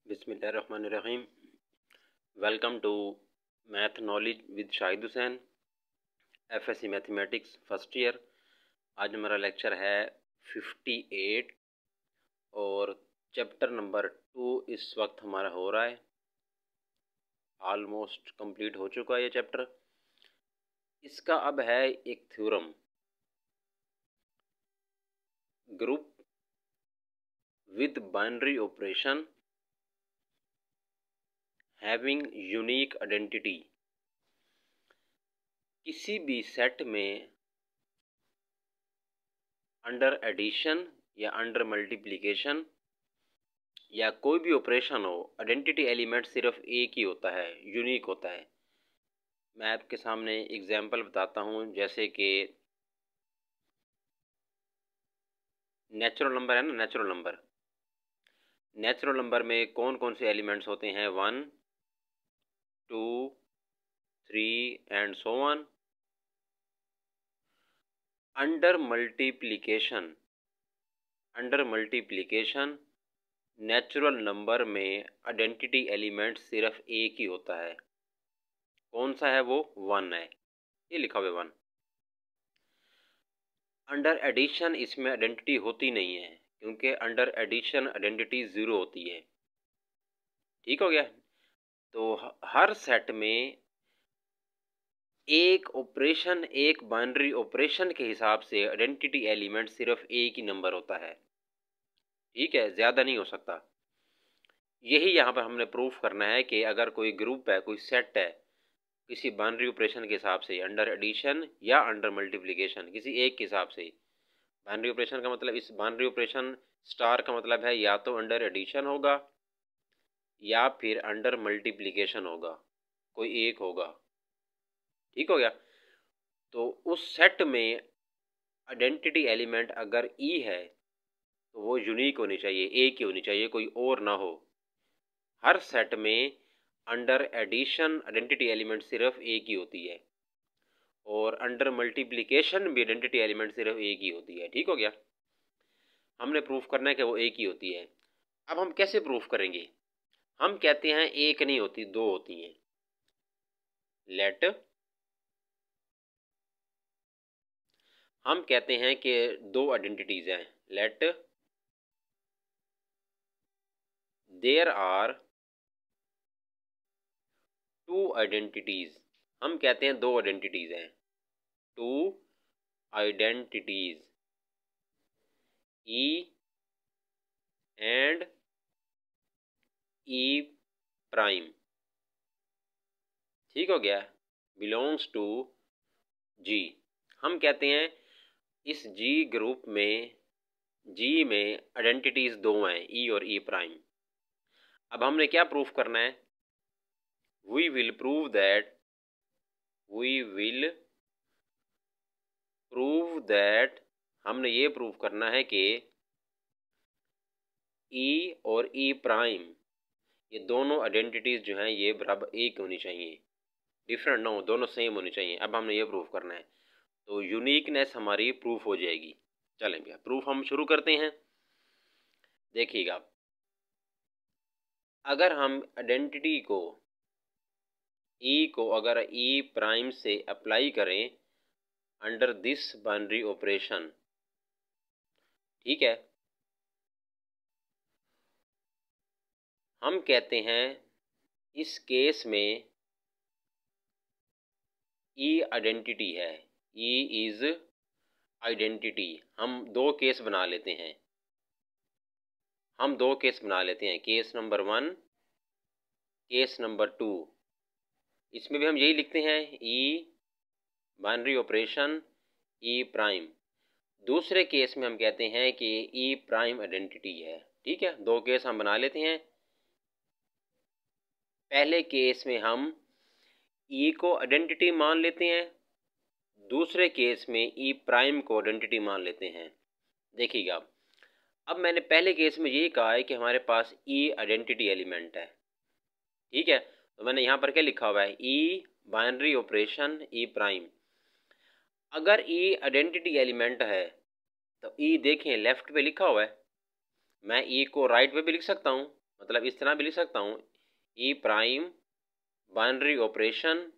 बिस्मिल्लाहिर्रहमानिर्रहीम। Welcome to math knowledge with Shahid Hussain, FSc mathematics first year. आज हमारा लेक्चर है 58 और चैप्टर नंबर 2 इस वक्त हमारा हो रहा है, ऑलमोस्ट कंप्लीट हो चुका है ये चैप्टर। इसका अब है एक theorem, group with binary operation having unique identity. किसी भी सेट में अंडर एडिशन या अंडर मल्टीप्लिकेशन या कोई भी ऑपरेशन हो, आइडेंटिटी एलिमेंट सिर्फ एक ही होता है, यूनिक होता है। मैं आपके सामने एग्जांपल बताता हूँ, जैसे कि नेचुरल नंबर है ना, नेचुरल नंबर में कौन कौन से एलिमेंट्स होते हैं? 1, 2, 3 and so on. Under multiplication natural number में आइडेंटिटी एलिमेंट सिर्फ एक ही होता है। कौन सा है वो? 1 है, ये लिखा हुआ है 1। अंडर एडिशन इसमें आइडेंटिटी होती नहीं है, क्योंकि अंडर एडिशन आइडेंटिटी 0 होती है। ठीक हो गया? तो हर सेट में एक ऑपरेशन, एक बाइनरी ऑपरेशन के हिसाब से आइडेंटिटी एलिमेंट सिर्फ एक ही नंबर होता है। ठीक है, ज़्यादा नहीं हो सकता। यही यहाँ पर हमने प्रूफ करना है कि अगर कोई ग्रुप है, कोई सेट है, किसी बाइनरी ऑपरेशन के हिसाब से अंडर एडिशन या अंडर मल्टीप्लिकेशन, किसी एक के हिसाब से। बाइनरी ऑपरेशन का मतलब, इस बाइनरी ऑपरेशन स्टार का मतलब है या तो अंडर एडिशन होगा या फिर अंडर मल्टीप्लिकेशन होगा, कोई एक होगा। ठीक हो गया? तो उस सेट में आइडेंटिटी एलिमेंट अगर ई है तो वो यूनिक होनी चाहिए, एक ही होनी चाहिए, कोई और ना हो। हर सेट में अंडर एडिशन आइडेंटिटी एलिमेंट सिर्फ एक ही होती है और अंडर मल्टीप्लिकेशन भी आइडेंटिटी एलिमेंट सिर्फ एक ही होती है। ठीक हो गया? हमने प्रूफ करना है कि वो एक ही होती है। अब हम कैसे प्रूफ करेंगे? हम कहते हैं एक नहीं होती, दो होती हैं। लेट, हम कहते हैं कि दो आइडेंटिटीज हैं। Let there are two identities. हम कहते हैं दो आइडेंटिटीज हैं, two identities, e and e prime. ठीक हो गया? Belongs to G. हम कहते हैं इस जी ग्रुप में, जी में आइडेंटिटीज दो हैं, ई और ई प्राइम। अब हमने क्या प्रूफ करना है? वी विल प्रूव दैट, हमने ये प्रूव करना है कि ई और ई प्राइम, ये दोनों आइडेंटिटीज जो हैं ये बराबर एक होनी चाहिए, डिफरेंट ना हो, दोनों सेम होनी चाहिए। अब हमने ये प्रूफ करना है, तो यूनिकनेस हमारी प्रूफ हो जाएगी। चलें भैया, प्रूफ हम शुरू करते हैं। देखिएगा, अगर हम आइडेंटिटी को, ई को अगर ई प्राइम से अप्लाई करें अंडर दिस बाइनरी ऑपरेशन, ठीक है, हम कहते हैं इस केस में ई आइडेंटिटी है, ई इज आइडेंटिटी। हम दो केस बना लेते हैं, केस नंबर 1, केस नंबर 2। इसमें भी हम यही लिखते हैं, ई बाइनरी ऑपरेशन ई प्राइम। दूसरे केस में हम कहते हैं कि ई प्राइम आइडेंटिटी है। ठीक है, दो केस हम बना लेते हैं। पहले केस में हम ई को आइडेंटिटी मान लेते हैं, दूसरे केस में ई प्राइम को आइडेंटिटी मान लेते हैं। देखिएगा, अब मैंने पहले केस में ये कहा है कि हमारे पास ई आइडेंटिटी एलिमेंट है। ठीक है, तो मैंने यहाँ पर क्या लिखा हुआ है? ई बाइनरी ऑपरेशन ई प्राइम। अगर ई आइडेंटिटी एलिमेंट है तो ई देखें लेफ्ट पे लिखा हुआ है, मैं ई को राइट पे भी लिख सकता हूँ, मतलब इस तरह भी लिख सकता हूँ ई प्राइम बाइनरी ऑपरेशन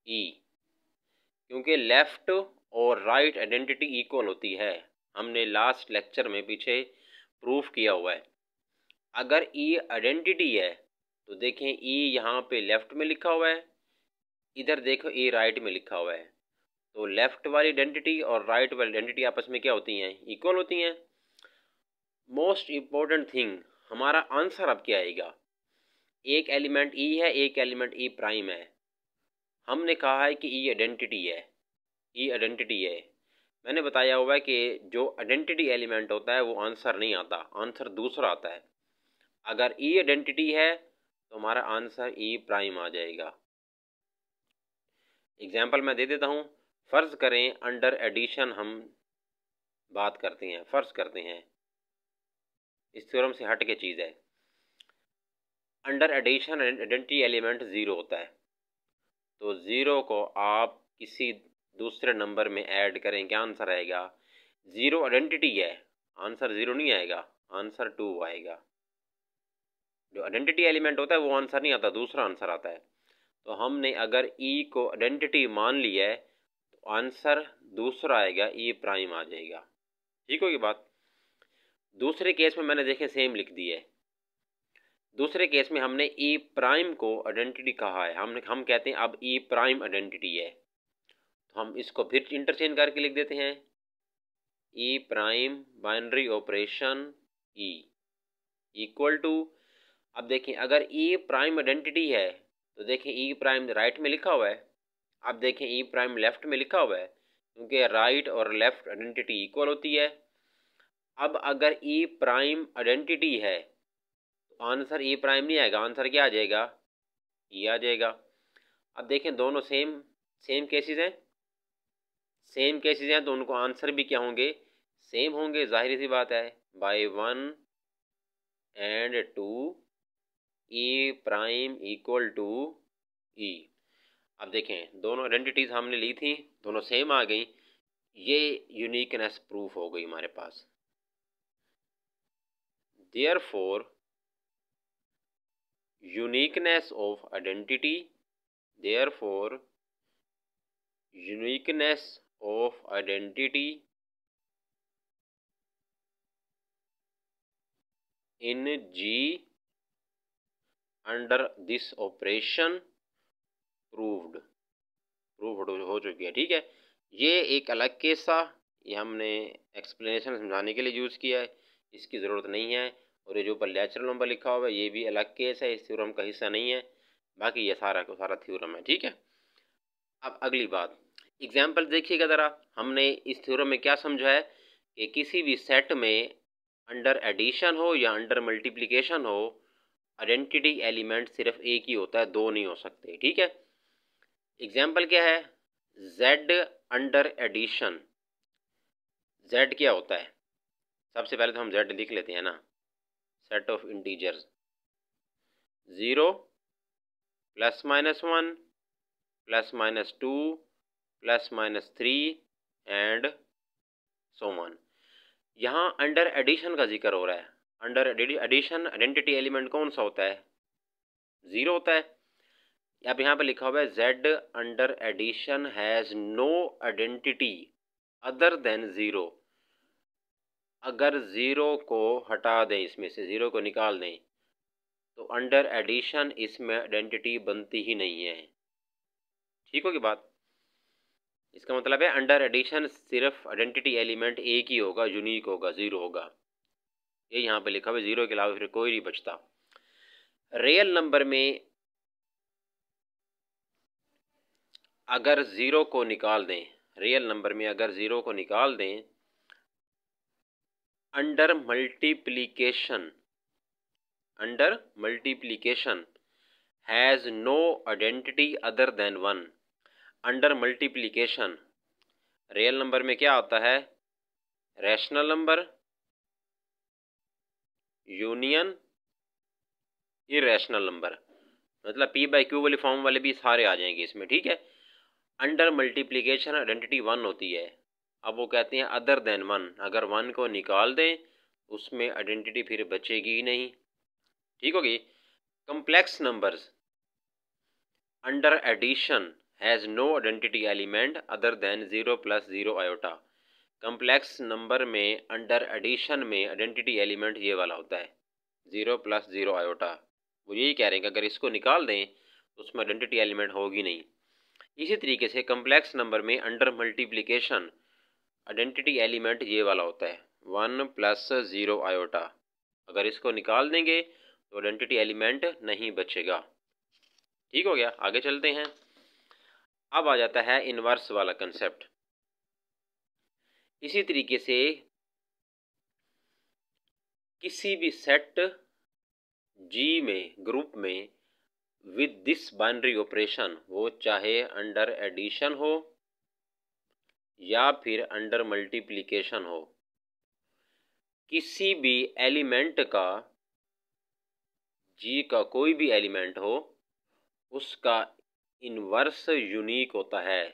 ई, क्योंकि लेफ़्ट और राइट आइडेंटिटी इक्वल होती है। हमने लास्ट लेक्चर में पीछे प्रूफ किया हुआ है। अगर ई आइडेंटिटी है तो देखें ई यहाँ पे लेफ़्ट में लिखा हुआ है, इधर देखो ई राइट में लिखा हुआ है, तो लेफ़्ट वाली आइडेंटिटी और राइट वाली आइडेंटिटी आपस में क्या होती हैं? इक्वल होती हैं। मोस्ट इम्पोर्टेंट थिंग, हमारा आंसर अब क्या आएगा? एक एलिमेंट ई है, एक एलिमेंट ई प्राइम है। हमने कहा है कि ई आइडेंटिटी है, ई आइडेंटिटी है। मैंने बताया हुआ है कि जो आइडेंटिटी एलिमेंट होता है वो आंसर नहीं आता, आंसर दूसरा आता है। अगर ई आइडेंटिटी है तो हमारा आंसर ई प्राइम आ जाएगा। एग्जाम्पल मैं दे देता हूँ। फ़र्ज़ करें अंडर एडिशन हम बात करते हैं, फ़र्ज़ करते हैं, इस थ्योरम से हट के चीज़ है। Under addition identity element zero होता है, तो ज़ीरो को आप किसी दूसरे नंबर में ऐड करें, क्या आंसर आएगा? ज़ीरो आइडेंटिटी है, आंसर ज़ीरो नहीं आएगा, आंसर 2 आएगा। जो आइडेंटिटी एलिमेंट होता है वो आंसर नहीं आता, दूसरा आंसर आता है। तो हमने अगर ई को आइडेंटिटी मान लिया है तो आंसर दूसरा आएगा, ई प्राइम आ जाएगा। ठीक होगी बात? दूसरे केस में मैंने देखें सेम लिख दी है। दूसरे केस में हमने ई प्राइम को आइडेंटिटी कहा है, हम कहते हैं अब ई प्राइम आइडेंटिटी है, तो हम इसको फिर इंटरचेंज करके लिख देते हैं E prime binary operation E equal to. अब देखें अगर ई प्राइम आइडेंटिटी है तो देखें ई प्राइम राइट में लिखा हुआ है, अब देखें ई प्राइम लेफ्ट में लिखा हुआ है, क्योंकि राइट और लेफ्ट आइडेंटिटी इक्वल होती है। अब अगर ई प्राइम आइडेंटिटी है तो आंसर ई प्राइम नहीं आएगा, आंसर क्या आ जाएगा? ई आ जाएगा। अब देखें दोनों सेम केसेस हैं, सेम केसेस हैं तो उनको आंसर भी क्या होंगे? सेम होंगे, जाहिर सी बात है। By 1 and 2 e prime equal to e. अब देखें दोनों आइडेंटिटीज़ हमने ली थी, दोनों सेम आ गई, ये यूनिकनेस प्रूफ हो गई हमारे पास। Therefore uniqueness of identity, therefore uniqueness of identity in G under this operation proved हो चुकी है। ठीक है, ये एक अलग केस था, ये हमने एक्सप्लेनेशन समझाने के लिए यूज़ किया है, इसकी ज़रूरत नहीं है। और ये जो ऊपर नेचुरल नंबर लिखा हुआ है ये भी अलग केस है, इस थ्योरम का हिस्सा नहीं है, बाकी ये सारा का सारा थ्योरम है। ठीक है, अब अगली बात, एग्जाम्पल देखिएगा ज़रा। हमने इस थ्योरम में क्या समझा है कि किसी भी सेट में अंडर एडिशन हो या अंडर मल्टीप्लिकेशन हो, आइडेंटिटी एलिमेंट सिर्फ एक ही होता है, दो नहीं हो सकते। ठीक है, एग्जाम्पल क्या है? Z अंडर एडिशन, Z क्या होता है? सबसे पहले तो हम Z लिख लेते हैं ना, set of integers 0 +-1 +-2 +-3 and so on. यहाँ अंडर एडिशन का जिक्र हो रहा है। अंडर एडिशन आइडेंटिटी एलिमेंट कौन सा होता है? 0 होता है। अब यहाँ पे लिखा हुआ है Z under addition has no identity other than 0। अगर 0 को हटा दें, इसमें से 0 को निकाल दें, तो अंडर एडिशन इसमें आइडेंटिटी बनती ही नहीं है। ठीक होगी बात? इसका मतलब है अंडर एडिशन सिर्फ आइडेंटिटी एलिमेंट एक ही होगा, यूनिक होगा, 0 होगा। ये यहाँ पे लिखा हुआ है, 0 के अलावा फिर कोई नहीं बचता। रियल नंबर में अगर 0 को निकाल दें, रियल नंबर में अगर 0 को निकाल दें, under multiplication has no identity other than 1। Under multiplication real number में क्या आता है? Rational number union irrational number, मतलब P/Q वाली फॉर्म वाले भी सारे आ जाएंगे इसमें। ठीक है, अंडर मल्टीप्लिकेशन आइडेंटिटी 1 होती है। अब वो कहते हैं अदर देन 1, अगर 1 को निकाल दें उसमें आइडेंटिटी फिर बचेगी ही नहीं। ठीक होगी। complex numbers under addition has no identity element other than 0 plus 0 iota। complex number में under addition में identity element ये वाला होता है 0 plus 0 iota। वो यही कह रहे हैं कि अगर इसको निकाल दें तो उसमें identity element होगी नहीं। इसी तरीके से complex number में under multiplication identity element ये वाला होता है 1 plus 0 iota। अगर इसको निकाल देंगे तो आइडेंटिटी एलिमेंट नहीं बचेगा। ठीक हो गया, आगे चलते हैं। अब आ जाता है इनवर्स वाला कंसेप्ट। इसी तरीके से किसी भी सेट जी में, ग्रुप में, विद दिस बाइनरी ऑपरेशन, वो चाहे अंडर एडिशन हो या फिर अंडर मल्टीप्लिकेशन हो, किसी भी एलिमेंट का, जी का कोई भी एलिमेंट हो, उसका इनवर्स यूनिक होता है।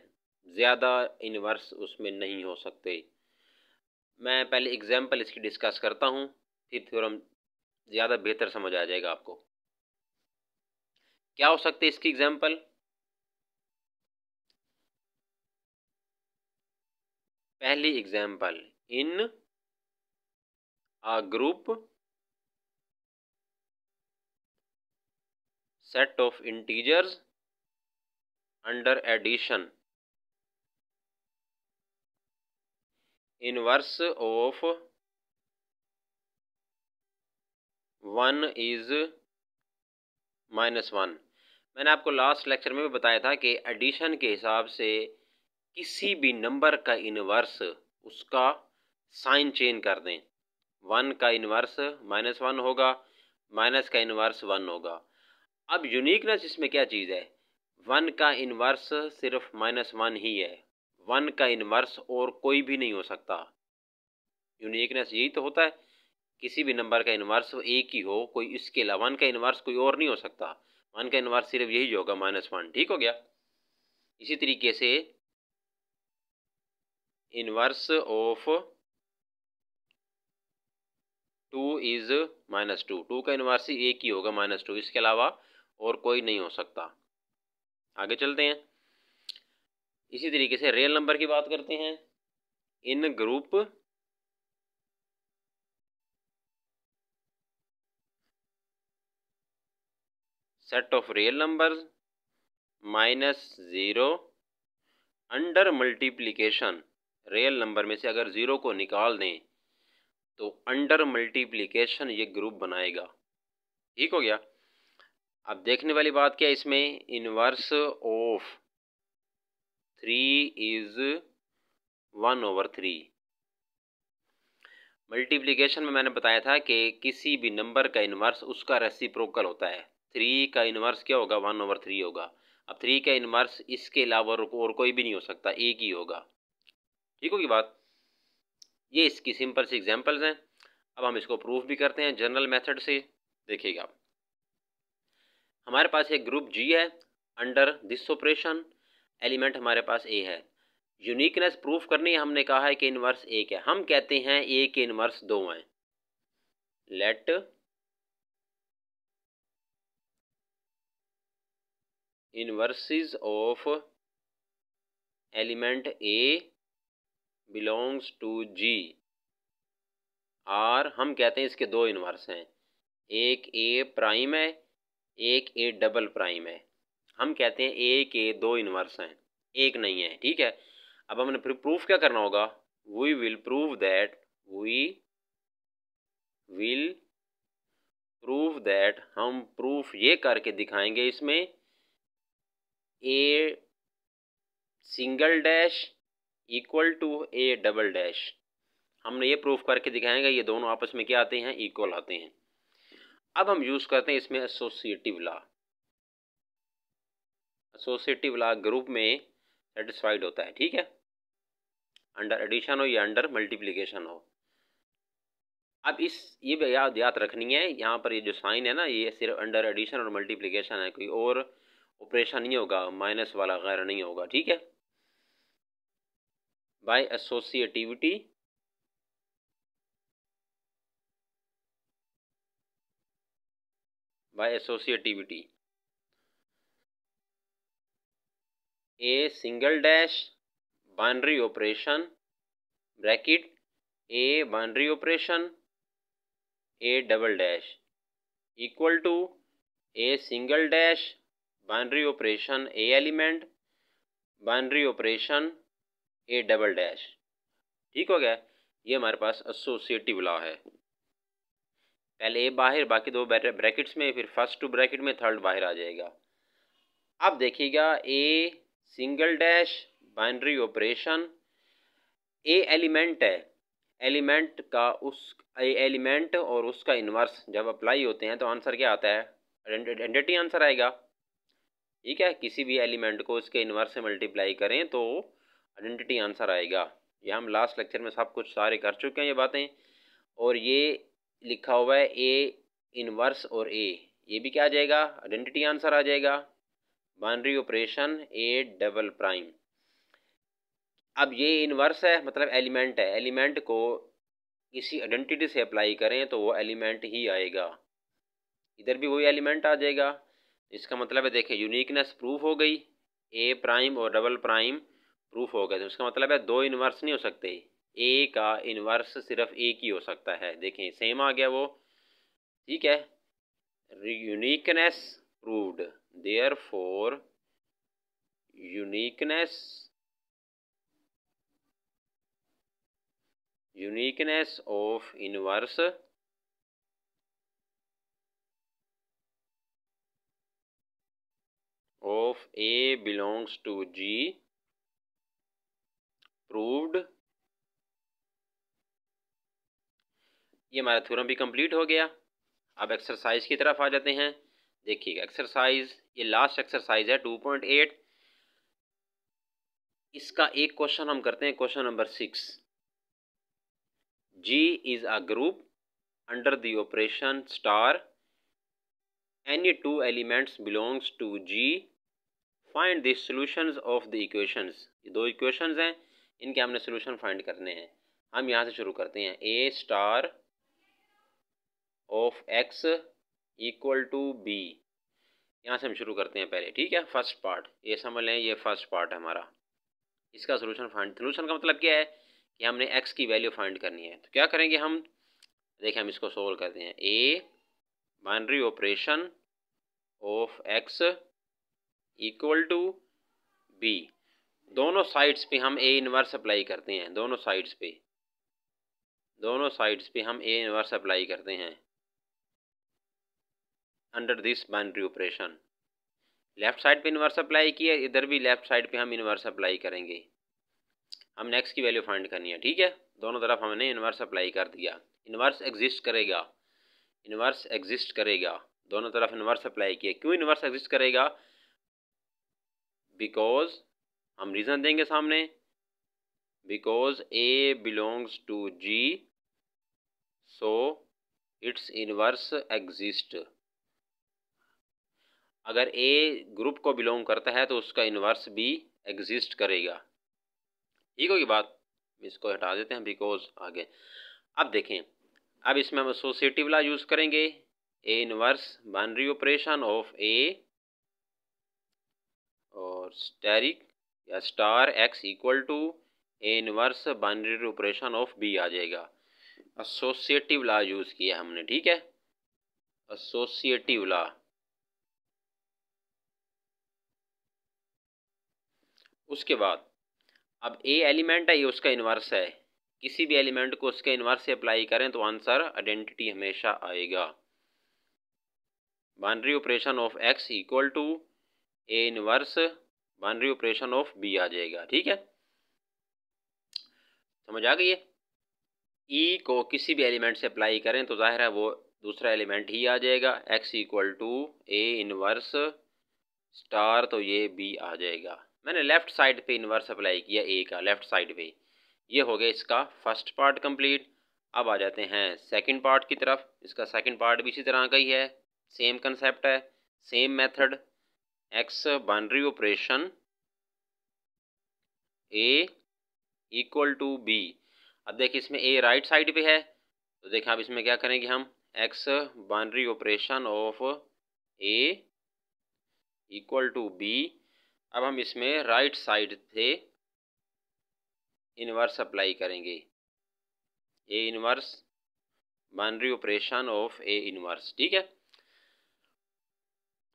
ज़्यादा इनवर्स उसमें नहीं हो सकते। मैं पहले एग्जाम्पल इसकी डिस्कस करता हूँ, फिर थ्योरम ज़्यादा बेहतर समझ आ जाएगा आपको। क्या हो सकते इसकी एग्जाम्पल? पहली example, in a group set of integers under addition, inverse of 1 is -1। मैंने आपको लास्ट लेक्चर में भी बताया था कि एडिशन के हिसाब से किसी भी नंबर का इनवर्स उसका साइन चेंज कर दें। 1 का इनवर्स -1 होगा, माइनस का इनवर्स 1 होगा। अब यूनिकनेस इसमें क्या चीज़ है? 1 का इनवर्स सिर्फ -1 ही है। 1 का इनवर्स और कोई भी नहीं हो सकता। यूनिकनेस यही तो होता है, किसी भी नंबर का इनवर्स एक ही हो, कोई इसके अलावा 1 का इनवर्स कोई और नहीं हो सकता। 1 का इनवर्स सिर्फ यही होगा, -1। ठीक हो गया। इसी तरीके से इनवर्स ऑफ 2 इज -2, 2 का इनवर्स ही एक ही होगा, -2, इसके अलावा और कोई नहीं हो सकता। आगे चलते हैं। इसी तरीके से रियल नंबर की बात करते हैं। इन group set of real numbers -0 under multiplication, real number में से अगर 0 को निकाल दें तो अंडर मल्टीप्लिकेशन ये ग्रुप बनाएगा। ठीक हो गया। अब देखने वाली बात क्या है इसमें, इनवर्स ऑफ 3 इज 1/3। मल्टीप्लिकेशन में मैंने बताया था कि किसी भी नंबर का इनवर्स उसका रेसिप्रोकल होता है। 3 का इनवर्स क्या होगा? 1/3 होगा। अब 3 का इनवर्स इसके अलावा और कोई भी नहीं हो सकता, एक ही होगा। ठीक होगी बात। ये इसकी सिंपल सी एग्जांपल्स हैं। अब हम इसको प्रूफ भी करते हैं जनरल मेथड से। देखिएगा, हमारे पास एक ग्रुप जी है, अंडर दिस ऑपरेशन एलिमेंट हमारे पास ए है। यूनिकनेस प्रूफ करनी है, हमने कहा है कि इनवर्स एक है। हम कहते हैं ए के इनवर्स 2 हैं। Let inverses of element a belongs to G R, हम कहते हैं इसके 2 इनवर्स हैं, एक ए प्राइम है, एक ए डबल प्राइम है। हम कहते हैं ए के 2 इनवर्स हैं, एक नहीं है। ठीक है। अब हमने फिर प्रूफ क्या करना होगा? वी विल प्रूव दैट हम प्रूफ ये करके दिखाएंगे इसमें a single dash equal to a double dash. हमने ये प्रूफ करके दिखाएंगे ये दोनों आपस में क्या आते हैं? इक्वल आते हैं। अब हम यूज करते हैं इसमें associative law. Associative law group में सेटिस्फाइड होता है। ठीक है, अंडर एडिशन हो या अंडर मल्टीप्लिकेशन हो। अब ये भी याद रखनी है, यहाँ पर ये जो साइन है ना, ये सिर्फ अंडर एडिशन और मल्टीप्लिकेशन है, कोई और ऑपरेशन नहीं होगा, माइनस वाला वगैरह नहीं होगा। ठीक है। By associativity by associativity. A single dash binary operation bracket a binary operation a double dash equal to a single dash binary operation a element binary operation a double dash. ठीक हो गया, ये हमारे पास एसोसिएटिव लॉ है। पहले ए बाहर, बाकी दो ब्रैकेट्स में, फिर फर्स्ट टू ब्रैकेट में, थर्ड बाहर आ जाएगा। अब देखिएगा ए single dash binary operation, a element है, एलिमेंट का उस एलिमेंट और उसका इन्वर्स जब अप्लाई होते हैं तो आंसर क्या आता है? आइडेंटिटी आंसर आएगा। ठीक है, किसी भी एलिमेंट को उसके इन्वर्स से मल्टीप्लाई करें तो आइडेंटिटी आंसर आएगा। ये हम लास्ट लेक्चर में सब कुछ सारे कर चुके हैं ये बातें। और ये लिखा हुआ है ए इन्वर्स और ए, ये भी क्या आ जाएगा? आइडेंटिटी आंसर आ जाएगा। Binary operation a double prime. अब ये इन्वर्स है, मतलब एलिमेंट है, एलिमेंट को किसी आइडेंटिटी से अप्लाई करें तो वो एलिमेंट ही आएगा, इधर भी वही एलिमेंट आ जाएगा। इसका मतलब है देखें, यूनिकनेस प्रूफ हो गई, ए प्राइम और डबल प्राइम प्रूफ हो गए। तो इसका मतलब है दो इन्वर्स नहीं हो सकते, ए का इन्वर्स सिर्फ एक ही हो सकता है। देखें सेम आ गया वो। ठीक है, uniqueness proved, therefore uniqueness of inverse of A belongs to G proved। ये हमारा थ्योरम भी कंप्लीट हो गया। अब एक्सरसाइज की तरफ आ जाते हैं। देखिएगा एक्सरसाइज, ये लास्ट एक्सरसाइज है 2.8। इसका एक क्वेश्चन हम करते हैं, question number 6। G is a group under the operation star, any two elements belongs to G, find the solutions of the equations। ये दो इक्वेशंस हैं, इनके हमने सोल्यूशन फाइंड करने हैं। हम यहाँ से शुरू करते हैं, a star of x equal to b, यहाँ से हम शुरू करते हैं पहले। ठीक है, फर्स्ट पार्ट ये समझ लें, ये फर्स्ट पार्ट है हमारा। इसका सोल्यूशन फाइंड, सोल्यूशन का मतलब क्या है कि हमने एक्स की वैल्यू फाइंड करनी है। तो क्या करेंगे हम, देखिए हम इसको सोल्व करते हैं। A binary operation of x equal to B, दोनों साइड्स पे हम ए इनवर्स अप्लाई करते हैं, दोनों साइड्स पे हम ए इनवर्स अप्लाई करते हैं under this binary operation. Left side पे इनवर्स अप्लाई किया, इधर भी लेफ्ट साइड पे हम इनवर्स अप्लाई करेंगे। हमने एक्स की वैल्यू फाइंड करनी है। ठीक है, दोनों तरफ हमने इनवर्स अप्लाई कर दिया। इनवर्स एग्जिस्ट करेगा, दोनों तरफ इनवर्स अप्लाई किया। क्यों इनवर्स एग्जिस्ट करेगा? बिकॉज, हम रीज़न देंगे सामने, because a belongs to G so it's inverse exist. अगर ए ग्रुप को बिलोंग करता है तो उसका इनवर्स भी एग्जिस्ट करेगा। ठीक होगी बात, इसको हटा देते हैं बिकॉज आगे। अब देखें, अब इसमें हम एसोसिएटिव लॉ यूज़ करेंगे। ए inverse binary operation of a और स्टेरिक या star x equal to A inverse binary operation of b आ जाएगा। एसोसिएटिव लॉ यूज़ किया हमने। ठीक है, एसोसिएटिव लॉ। उसके बाद अब ए एलिमेंट है, ये उसका इन्वर्स है, किसी भी एलिमेंट को उसके इन्वर्स से अप्लाई करें तो आंसर आइडेंटिटी हमेशा आएगा। Binary operation of x equal to A inverse binary operation of b आ जाएगा। ठीक है, समझ आ गई है। ई को किसी भी एलिमेंट से अप्लाई करें तो जाहिर है वो दूसरा एलिमेंट ही आ जाएगा। X equal to A inverse star, तो ये बी आ जाएगा। मैंने लेफ्ट साइड पे इनवर्स अप्लाई किया ए का, लेफ्ट साइड पे। ये हो गया इसका फर्स्ट पार्ट कंप्लीट। अब आ जाते हैं सेकंड पार्ट की तरफ। इसका सेकंड पार्ट भी इसी तरह का ही है, सेम कंसेप्ट है, same method. X binary operation A equal to B. अब देखिए इसमें ए राइट साइड पे है, तो देखिए अब इसमें क्या करेंगे हम, X binary operation of A equal to B. अब हम इसमें राइट साइड से इनवर्स अप्लाई करेंगे। ए inverse binary operation of A inverse, ठीक है।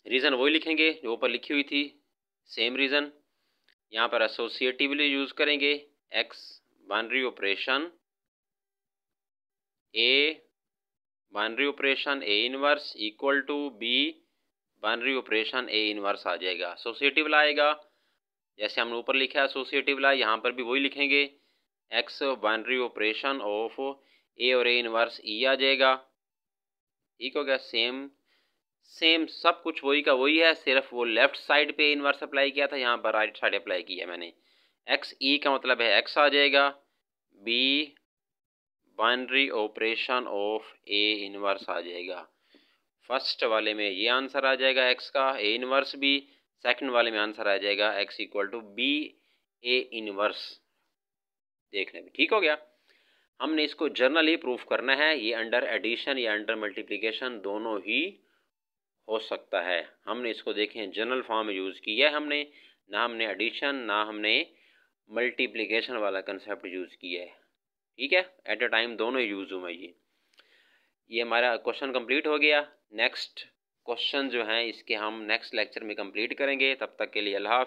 रीज़न वही लिखेंगे जो ऊपर लिखी हुई थी, सेम रीज़न। यहाँ पर एसोसिएटिवली यूज़ करेंगे। X binary operation a binary operation a inverse equal to b binary operation a inverse आ जाएगा। एसोसिएटिव लाएगा जैसे हमने ऊपर लिखा है एसोसिएटिव ला, यहाँ पर भी वही लिखेंगे। X binary operation of a और ए इनवर्स ई आ जाएगा। ठीक हो गया। सेम सेम सब कुछ वही का वही है, सिर्फ वो लेफ्ट साइड पे इनवर्स अप्लाई किया था, यहाँ पर राइट साइड अप्लाई किया मैंने। एक्स ई का मतलब है एक्स आ जाएगा, b binary operation of A inverse आ जाएगा। फर्स्ट वाले में ये आंसर आ जाएगा एक्स का, ए इनवर्स भी। सेकंड वाले में आंसर आ जाएगा X equal to B A inverse. देखने में ठीक हो गया। हमने इसको जर्नली प्रूफ करना है। ये अंडर एडिशन या अंडर मल्टीप्लिकेशन दोनों ही हो सकता है। हमने इसको देखें जनरल फॉर्म में यूज़ किया है हमने, ना हमने एडिशन ना हमने मल्टीप्लिकेशन वाला कंसेप्ट यूज़ किया है। ठीक है, एट अ टाइम दोनों ही यूज़ हुए। ये हमारा क्वेश्चन कंप्लीट हो गया। नेक्स्ट क्वेश्चन जो है इसके हम नेक्स्ट लेक्चर में कंप्लीट करेंगे। तब तक के लिए अल्लाह हाफ़िज़।